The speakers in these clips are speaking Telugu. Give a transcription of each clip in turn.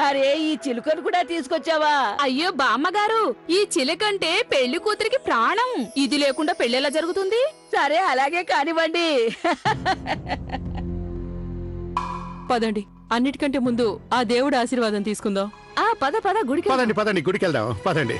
అరే ఈ చిలుకను కూడా తీసుకొచ్చావా? అయ్యో బామ్మగారు, ఈ చిలకంటే పెళ్లి కూతురికి ప్రాణం. ఇది లేకుండా పెళ్లెలా జరుగుతుంది? సరే అలాగే కానివ్వండి. పదండి, అన్నిటికంటే ముందు ఆ దేవుడి ఆశీర్వాదం తీసుకుందాం. పద పద గుడికి. పదండి పదండి, గుడికి వెళ్దాం పదండి.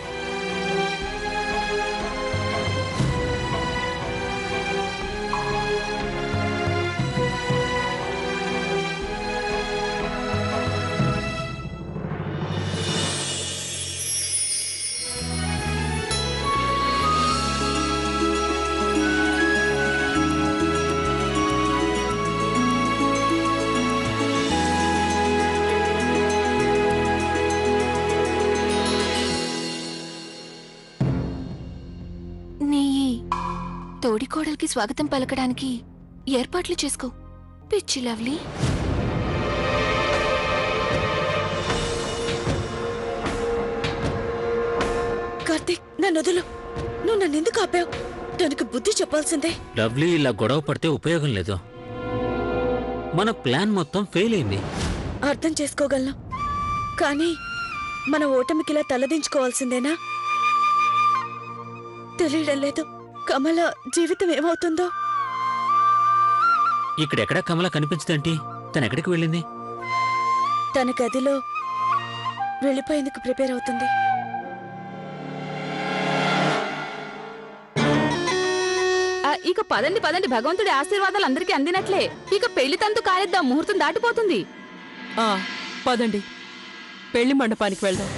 తోడికోడలికి స్వాగతం పలకడానికి ఏర్పాట్లు చేసుకో పిచ్చి లవ్లీ. కార్తీక్, నన్ను వదులు. నువ్వు నన్నెందుకు ఆపావు? తనకు బుద్ధి చెప్పాల్సిందే. లవ్లీ ఇలా గొడవ పడితే ఉపయోగం లేదు. మన ప్లాన్ మొత్తం ఫెయిల్ అయింది. అర్థం చేసుకోగలను, కానీ మన ఓటమికిలా తలదించుకోవాల్సిందేనా? తెలియడం లేదు కమల జీవితం ఏమవుతుందో. ఇక్కడెక్కడా కమల కనిపించదేంటి? తనెక్కడికి వెళ్ళింది? తన గదిలో వెళ్ళిపోయేందుకు ప్రిపేర్ అవుతుంది. ఇక పదండి పదండి, భగవంతుడి ఆశీర్వాదాలు అందరికీ అందినట్లే. ఇక పెళ్లి తంతు కాలేద్దాం, ముహూర్తం దాటిపోతుంది. పదండి, పెళ్లి మండపానికి వెళ్దాం.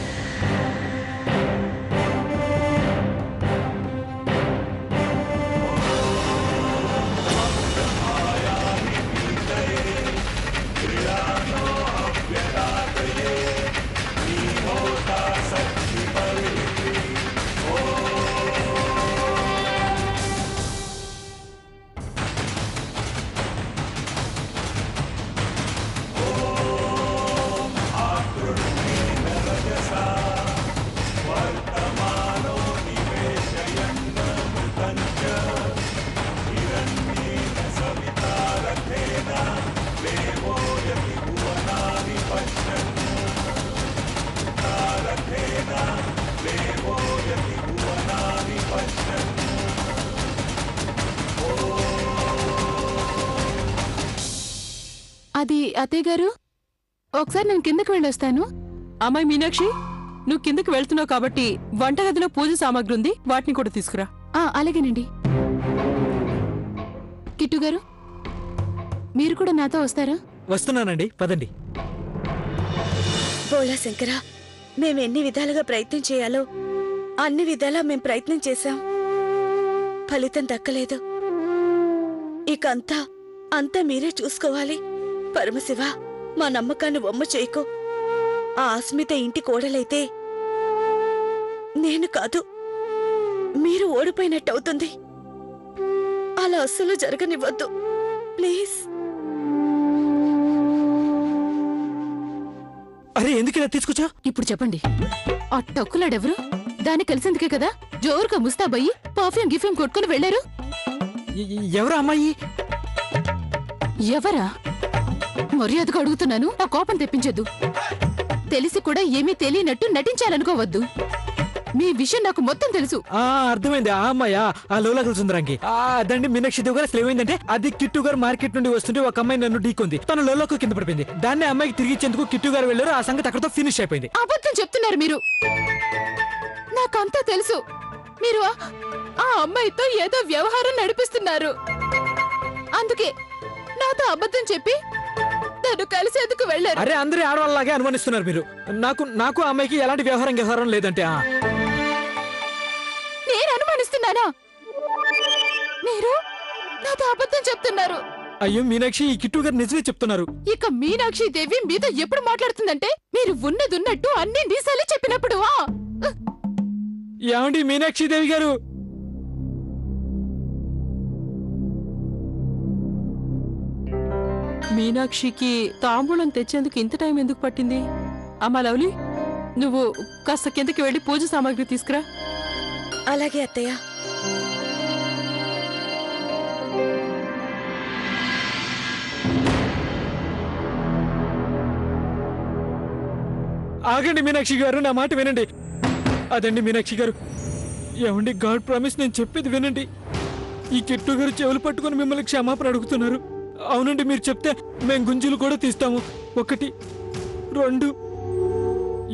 అది అత్తయ్య గారు, ఒకసారి నేను కిందకి వెళ్ళొస్తాను. అమ్మాయి మీనాక్షి, నువ్వు కిందకి వెళ్తున్నావు కాబట్టి వంటగదిలో పూజ సామాగ్రి ఉంది, వాటిని కూడా తీసుకురా. అలాగేనండి. కిట్టు గారు, మీరు కూడా నాతో వస్తారా? వస్తున్నానండి, పదండి. బోలా శంకరా, మేమెన్ని విధాలుగా ప్రయత్నం చేయాలో అన్ని విధాలా మేం ప్రయత్నం చేశాం. ఫలితం దక్కలేదు. ఇక అంతా మీరే చూసుకోవాలి. పరమశివ, మా నమ్మకాన్ని వమ్ము చేయకు. ఆ అస్మిత ఇంటి కోడలైతే నేను కాదు, మీరు ఓడిపోయినట్టవుతుంది. అలా అస్సలు జరగనివ్వద్దు ప్లీజ్. అరే, ఎందుకు ఇలా తీసుకొచ్చా? ఇప్పుడు చెప్పండి, ఆ టక్కులాడెవరు? దాన్ని కలిసిందికే కదా జోరుగా ముస్తాబయ్యి పర్ఫ్యూమ్ గిఫ్యూమ్ కొట్టుకుని వెళ్లారు. ఎవరా అమ్మాయి? ఎవరా? మర్యాదగా అడుగుతున్నాను, నా కోపం తెప్పించొద్దు. తెలిసి కూడా ఏమీ తెలియనట్టు నటించాలనుకోవద్దు. మీ విషయం నాకు మొత్తం తెలుసు. అర్థమైంది. ఆ అమ్మాయా? ఆ లోలకల సుందరంకి అదండి మీనాక్షి దేవి గారు. అసలు ఏమైందంటే, అది కిట్టు గారు మార్కెట్ నుండి వస్తుంటే ఒక అమ్మాయి నన్ను ఢీకొంది. తను లోలకు కింద పడిపోయింది. దాన్ని అమ్మాయికి తిరిగి ఇచ్చేందుకు కిట్టు గారు వెళ్ళారు. ఆ సంగతి అక్కడతో ఫినిష్ అయిపోయింది. అబద్ధం చెప్తున్నారు మీరు. నాకంతా తెలుసు. మీరు ఆ అమ్మాయితో ఏదో వ్యవహారం నడిపిస్తున్నారు. అందుకే నాతో అబద్ధం చెప్పి తను కలిసేందుకు వెళ్ళారు. అరే, అందరి ఆడవాళ్ళలాగే అనుమానిస్తున్నారు మీరు. నాకు అమ్మాయికి ఎలాంటి వ్యవహారం లేదంటే. నేను అనుమానిస్తున్నానా? మీరు నాతో అబద్ధం చెప్తున్నారు. అయ్యో మీనాక్షి, ఈ కిట్టు గారు నిజమే చెప్తున్నారు. ఇక మీనాక్షి దేవి మీతో ఎప్పుడు మాట్లాడుతుందంటే మీరు ఉన్నదున్నట్టు అన్ని నిజాలే చెప్పినప్పుడు. ఏమండి మీనాక్షి దేవి గారు? మీనాక్షికి తాంబూలం తెచ్చేందుకు ఇంత టైం ఎందుకు పట్టింది? అమ్మా లవ్లీ, నువ్వు కాస్త కిందకి వెళ్ళి పూజ సామాగ్రి తీసుకురా. అలాగే అత్తయ్య. ఆగండి మీనాక్షి గారు, నా మాట వినండి. అదండి మీనాక్షి గారు, ఏమండి గాడ్ ప్రామిస్, నేను చెప్పేది వినండి. ఈ కిట్టు గారు చెవులు పట్టుకుని మిమ్మల్ని క్షమాపణ అడుగుతున్నారు. అవునండి, మీరు చెప్తే మేము గుంజులు కూడా తీస్తాము. 1 2.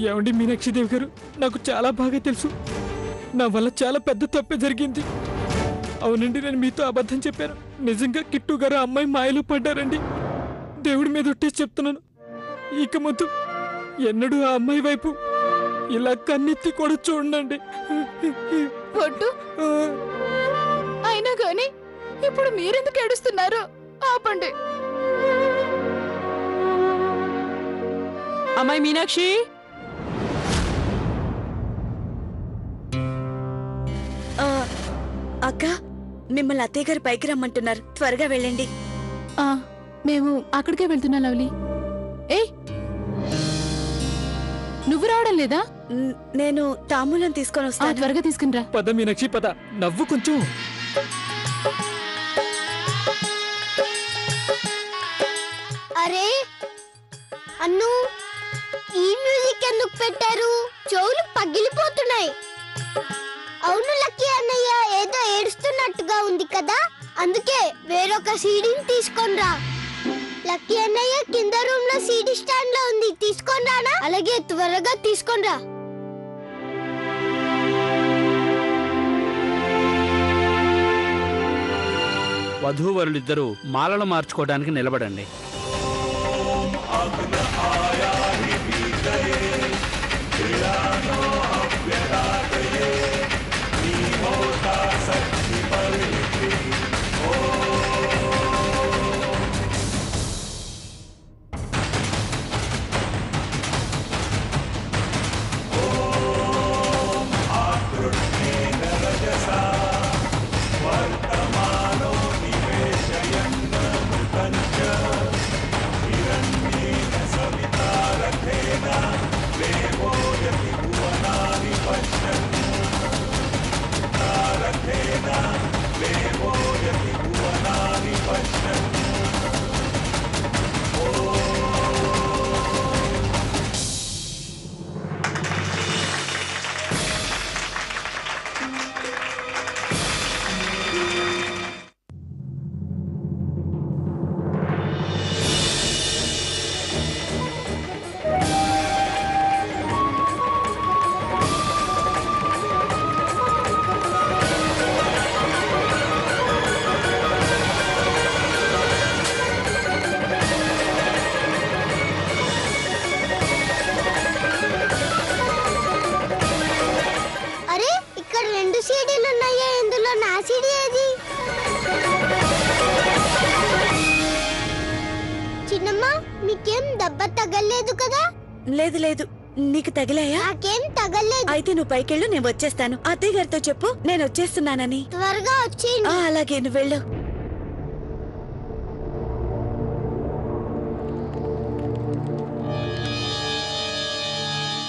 ఏమండి మీనాక్షి దేవి గారు, నాకు చాలా బాగా తెలుసు నా వల్ల చాలా పెద్ద తప్పే జరిగింది. అవునండి, నేను మీతో అబద్ధం చెప్పాను. నిజంగా కిట్టు గారు ఆ అమ్మాయి మాయలో పడ్డారండి. దేవుడి మీద ఒట్టేసి చెప్తున్నాను, ఇక ముందు ఎన్నడూ ఆ అమ్మాయి వైపు ఇలా కన్నెత్తి కూడా చూడండి. ఒట్టు. అయినా గాని ఇప్పుడు మీరెందుకు ఏడుస్తున్నారు? ఆపండి. అమ్మాయి మీనాక్షి, అక్క, మిమ్మల్ని అత్తయ్య గారు పైకి రమ్మంటున్నారు, త్వరగా వెళ్ళండి. మేము అక్కడికే వెళ్తున్నా లవ్లీ. ఏయ్, నువ్వు రావడం లేదా? నేను తాంబూలం తీసుకొని వస్తాను. త్వరగా తీసుకునిరా. పద మీనాక్షి పద, నవ్వు కొంచెం. అరే అన్ను, ఈ మ్యూజిక్ ఎందుకు పెట్టారు? చెవులు పగిలిపోతున్నాయి. అవును లక్కీ అన్నయ్య, ఏదో ఏడుస్తున్నట్టుగా ఉంది కదా, అందుకే వేరొక సీడీని తీసుకొనిరా. లక్కీ అన్నయ్య కింద రూమ్ లో సీడీ స్టాండ్ లో ఉంది, తీసుకొనిరానా? అలాగే, త్వరగా తీసుకొనిరా. వధూవరులిద్దరూ మాలలు మార్చుకోవడానికి నిలబడండి. మీకేం దెబ్బ తగలేదు కదా? లేదు లేదు, నీకు తగిలాయా? నాకేం తగలేదు. అయితే నువ్వు పైకెళ్ళు, నేను వచ్చేస్తాను. అత్తయ్య గారితో చెప్పు నేను వచ్చేస్తున్నానని. త్వరగా వచ్చేయండి. అలాగే, నువ్వు వెళ్ళు.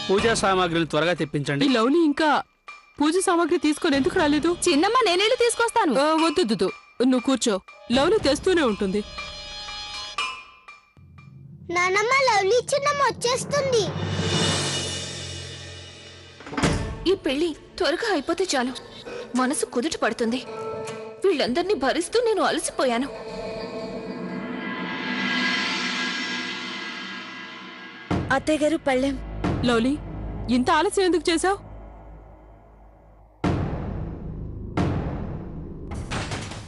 పూజా సామాగ్రిని త్వరగా తెప్పించండి. ఈ లవ్లీ ఇంకా పూజ సామాగ్రి తీసుకొని ఎందుకు రాలేదు? చిన్నమ్మ, నేనేళ్ళు తీసుకొస్తాను. వద్దు, నువ్వు కూర్చో, లవ్లీ తెస్తూనే ఉంటుంది. నానమ్మ, లవ్లీ చిన్నమ్మ వచ్చేస్తుంది. ఈ పెళ్లి త్వరగా అయిపోతే చాలు, మనసు కుదుట పడుతుంది. వీళ్ళందరినీ భరిస్తూ నేను అలసిపోయాను. అత్తయ్య గారు, పళ్ళెం. లవ్లీ, ఇంత ఆలస్యం ఎందుకు చేశావు?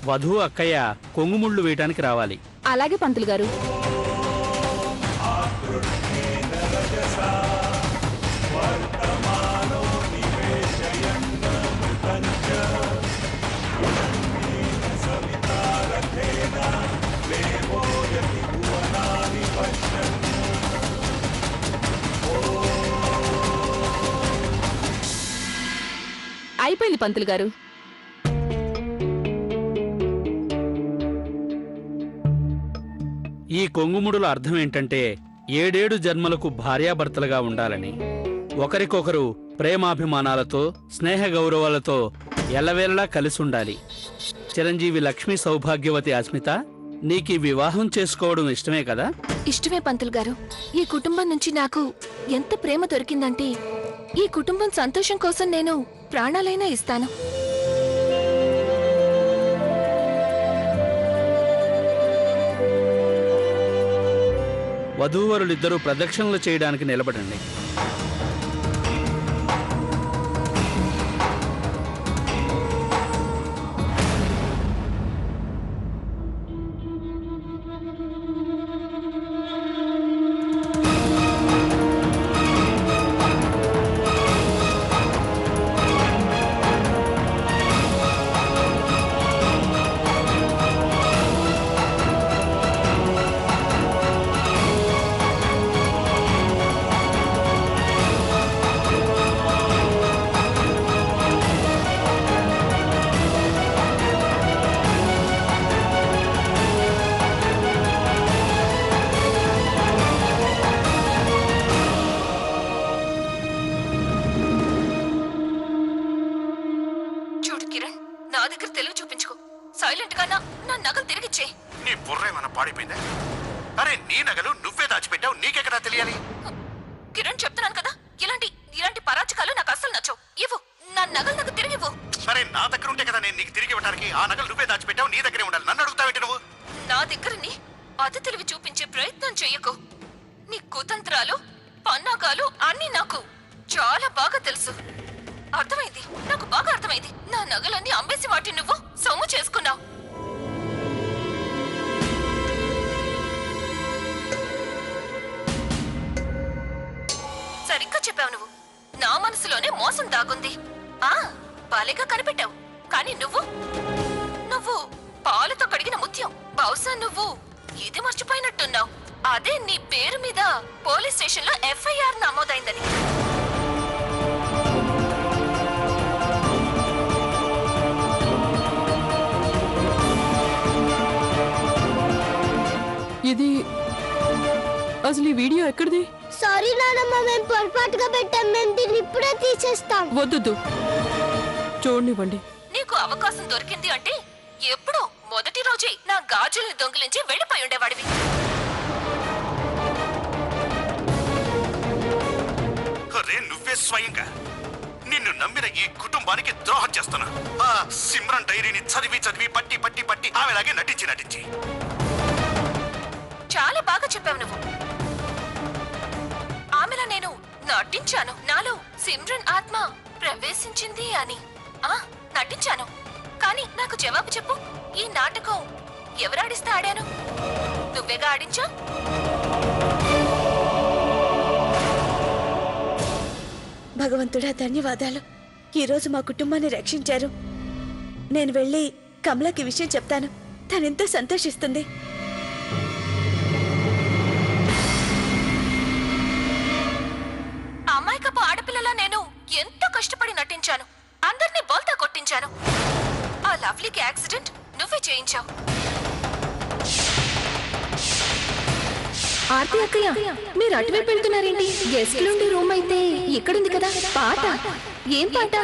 వధువు అక్కయ్య కొంగుముళ్ళు వేయటానికి రావాలి. అలాగే పంతులు గారు. అయిపోయింది పంతులు గారు. ఈ కొంగుముడుల అర్థం ఏంటంటే 7 జన్మలకు భార్యాభర్తలుగా ఉండాలని, ఒకరికొకరు ప్రేమాభిమానాలతో స్నేహ గౌరవాలతో ఎల్లవేళలా కలిసి ఉండాలి. చిరంజీవి లక్ష్మీ సౌభాగ్యవతి అస్మిత నీకు ఈ వివాహం చేసుకోవడం ఇష్టమే కదా? ఇష్టమే పంతులు గారు. ఈ కుటుంబం నుంచి నాకు ఎంత ప్రేమ దొరికిందంటే ఈ కుటుంబం సంతోషం కోసం నేను ప్రాణాలైనా ఇస్తాను. వధూవరులిద్దరూ ప్రదక్షిణలు చేయడానికి నిలబడండి. చూడు కిరణ్, నా దగ్గర తెలివి చూపించుకో. సైలెంట్ గా నా నగలు తిరిగిచ్చే. నీ బుర్రేమన్నా పాడిపోయిందా? అరే నీ నగలు నువ్వే దాచిపెట్టావు, నీకెక్కడా తెలియాలి? కిరణ్ చెప్తున్నాను కదా, ఇలాంటి పరాచకాలు నాకు అస్సలు నచ్చవు. ఇవ్వు నా నగలు, నాకు తిరిగి ఇవ్వు. సరే నా దగ్గర ఉంటే కదా నేను నీకు తిరిగి ఇవ్వడానికి. ఆ నగలు నువ్వే దాచిపెట్టావు, నీ దగ్గరే ఉండాలి. నన్ను అడుగుతావేంటి నువ్వు? నా దగ్గరని అతి తెలివి చూపించే ప్రయత్నం చెయ్యకు. నీ కుతంత్రాలు, పన్నాగాలు అన్నీ నాకు చాలా బాగా తెలుసు. అర్థమైంది, నాకు బాగా అర్థమైంది. నా నగలన్నీ అమ్మేసి వాటి నువ్వు సొమ్ము చేసుకున్నావు. సరిగ్గా చెప్పావు నువ్వు. నా మనసులోనే మోసం దాగుంది. బాలేగా కనిపెట్టావు. కానీ నువ్వు పాలతో కడిగిన ముత్యం. బహుశా నువ్వు ఇది మర్చిపోయినట్టున్నావు. అదే నీ పేరు మీద పోలీస్ స్టేషన్ లో ఎఫ్ఐఆర్ నమోదైందని. ఇది అసలు ఈ వీడియో ఎక్కడిది? సారీ నానమ్మ, మేము పొరపాటుగా పెట్టాం. మేము దీన్ని ఇప్పుడే తీసేస్తాం. వద్దు, చూడనివ్వండి. నీకు అవకాశం దొరికింది అంటే ఎప్పుడో మొదటి రోజే నా గాజుల్ని దొంగిలించి వెళ్ళిపోయి ఉండేవాడివి. అరే నువ్వే స్వయంగా నిన్ను నమ్మిన ఈ కుటుంబానికి ద్రోహం చేస్తున్నా. ఆ సిమ్రన్ డైరీని చదివి పట్టి ఆమెలాగే నటించి చాలా బాగా చెప్పావు నువ్వు. ఆమెలా నేను నటించాను. నాలో సిమ్రన్ ఆత్మ ప్రవేశించింది అని నటించాను. కానీ నాకు జవాబు చెప్పు, ఈ నాటకం ఎవరాడిస్తే ఆడాను? నువ్వేగా ఆడించా? భగవంతుడా ధన్యవాదాలు. ఈరోజు మా కుటుంబాన్ని రక్షించారు. నేను వెళ్ళి కమలకి విషయం చెప్తాను. తనెంతో సంతోషిస్తుంది. అమాయకపు ఆడపిల్లలా నేను ఎంతో కష్టపడి నటించాను. అందరినీ బోల్తా కొట్టించాను. ఆ లవ్లీకి యాక్సిడెంట్ నువ్వే చేయించావు. ఆర్తి అక్కయ్య, మీరు అటువైపు వెళ్తున్నారేంటి? గెస్ట్లుండి రూమ్ అయితే ఇక్కడుంది కదా. పాట ఏం పాట?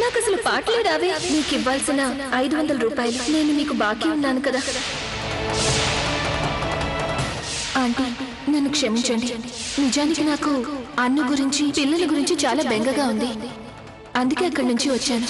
నాకు అసలు పాటలే రావే. నీకు ఇవ్వాల్సిన 500 రూపాయలు నేను మీకు బాకీ ఉన్నాను కదా. ఆంటీ, నన్ను క్షమించండి. నిజానికి నాకు అన్ను గురించి, పిల్లల గురించి చాలా బెంగగా ఉంది. అందుకే అక్కడి నుంచి వచ్చాను.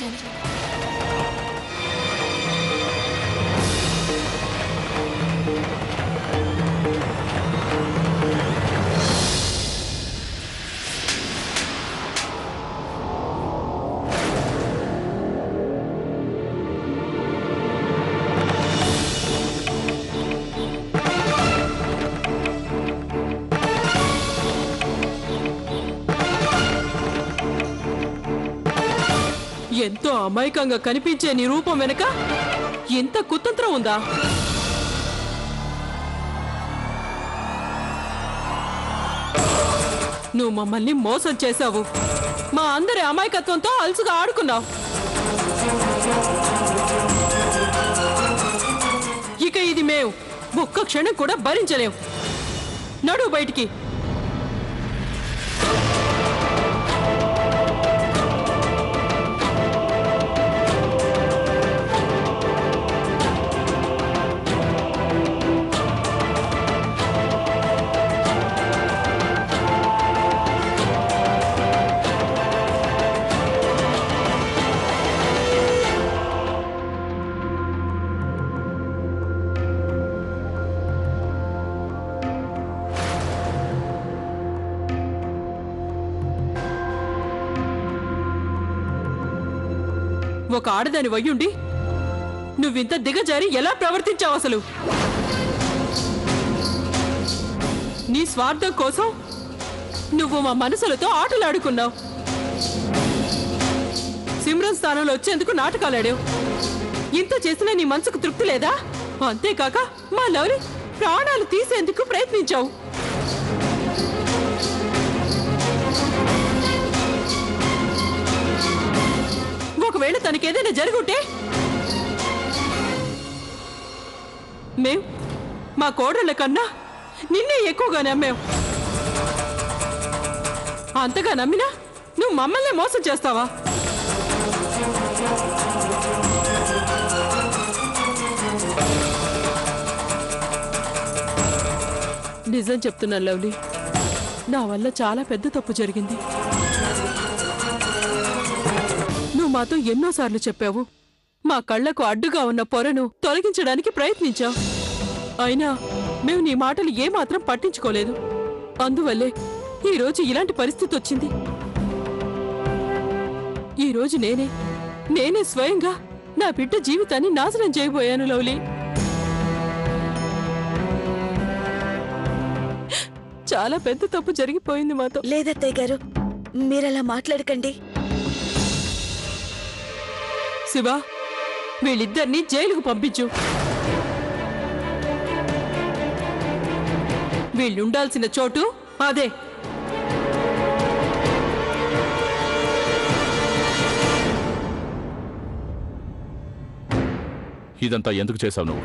ఎంతో అమాయకంగా కనిపించే నీ రూపం వెనక ఎంత కుతంత్రం ఉందా? నువ్వు మమ్మల్ని మోసం చేశావు. మా అందరి అమాయకత్వంతో అలుసుగా ఆడుకున్నావు. ఇక ఇది మేము ఒక్క క్షణం కూడా భరించలేం. నడు బయటికి. ఒక ఆడదాని వయ్యుండి నువ్వింత దిగజారి ఎలా ప్రవర్తించావు అసలు? నీ స్వార్థం కోసం నువ్వు మా మనసులతో ఆటలాడుకున్నావు. సిమ్రన్ స్థానంలో వచ్చేందుకు నాటకాలాడావు. ఇంత చేసినా నీ మనసుకు తృప్తి లేదా? అంతేకాక మా లవ్లీ ప్రాణాలు తీసేందుకు ప్రయత్నించావు. ఒకవేళ తనకేదైనా జరుగుంటే మేం మా కోడళ్ళ కన్నా నిన్నే ఎక్కువగా నమ్మాం. అంతగా నమ్మినా నువ్వు మమ్మల్ని మోసం చేస్తావా? నిజం చెప్తున్నాను లవ్లీ, నా వల్ల చాలా పెద్ద తప్పు జరిగింది. నువ్వు మాతో ఎన్నోసార్లు చెప్పావు, మా కళ్లకు అడ్డుగా ఉన్న పొరను తొలగించడానికి ప్రయత్నించావు. అయినా మేము నీ మాటలు ఏమాత్రం పట్టించుకోలేదు. అందువల్లే ఈరోజు ఇలాంటి పరిస్థితి వచ్చింది. ఈరోజు నేనే స్వయంగా నా బిడ్డ జీవితాన్ని నాశనం చేయబోయాను లవ్లీ. చాలా పెద్ద తప్పు జరిగిపోయింది మాతో. లేదత్తయ్య గారు, మీరలా మాట్లాడకండి. శివ, వీళ్ళిద్దరినీ జైలుకు పంపించు. వీళ్ళుండాల్సిన చోటు అదే. ఇదంతా ఎందుకు చేశావు నువ్వు?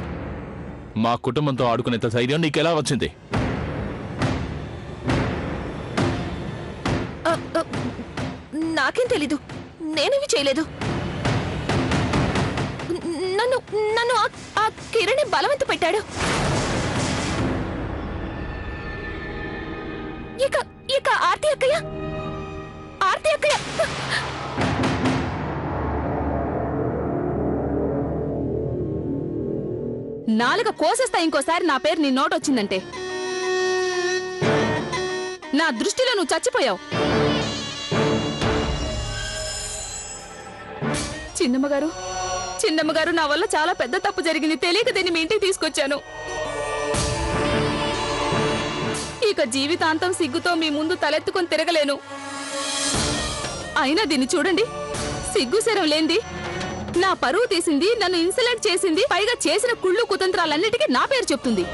మా కుటుంబంతో ఆడుకునేంత ధైర్యం నీకెలా వచ్చింది? నాకేం తెలీదు, నేనేమి చేయలేదు. నన్ను ఆ కిరణ్ బలవంత పెట్టాడు. ఇక ఆర్తి అక్కయ్య నాలుక కోసేస్తా ఇంకోసారి నా పేరు నీ నోటొచ్చిందంటే. నా దృష్టిలో నువ్వు చచ్చిపోయావు. చిన్నమ్మగారు, నా వల్ల చాలా పెద్ద తప్పు జరిగింది. తెలియక దీన్ని మీ ఇంటికి తీసుకొచ్చాను. ఇక జీవితాంతం సిగ్గుతో మీ ముందు తలెత్తుకొని తిరగలేను. అయినా దీన్ని చూడండి, సిగ్గు శరం లేంది. నా పరువు తీసింది, నన్ను ఇన్సల్ట్ చేసింది, పైగా చేసిన కుళ్ళు కుతంత్రాలన్నిటికీ నా పేరు చెప్తుంది.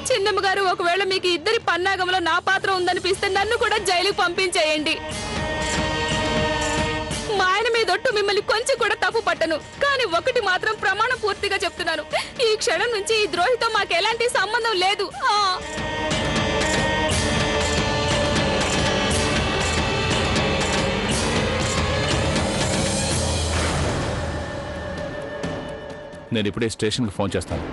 చిన్నమ్మగారు, ఒకవేళ మీకు ఇద్దరి పన్నాగంలో నా పాత్ర ఉందనిపిస్తే నన్ను కూడా జైలుకు పంపించేయండి. మా ఆయన మీదొట్టు మిమ్మల్ని కొంచెం కూడా తప్పు పట్టను. కానీ ఒకటి మాత్రం ప్రమాణం పూర్తిగా చెప్తున్నాను, ఈ క్షణం నుంచి ఈ ద్రోహితో మాకు ఎలాంటి సంబంధం లేదు. నేను ఇప్పుడే స్టేషన్కి ఫోన్ చేస్తాను.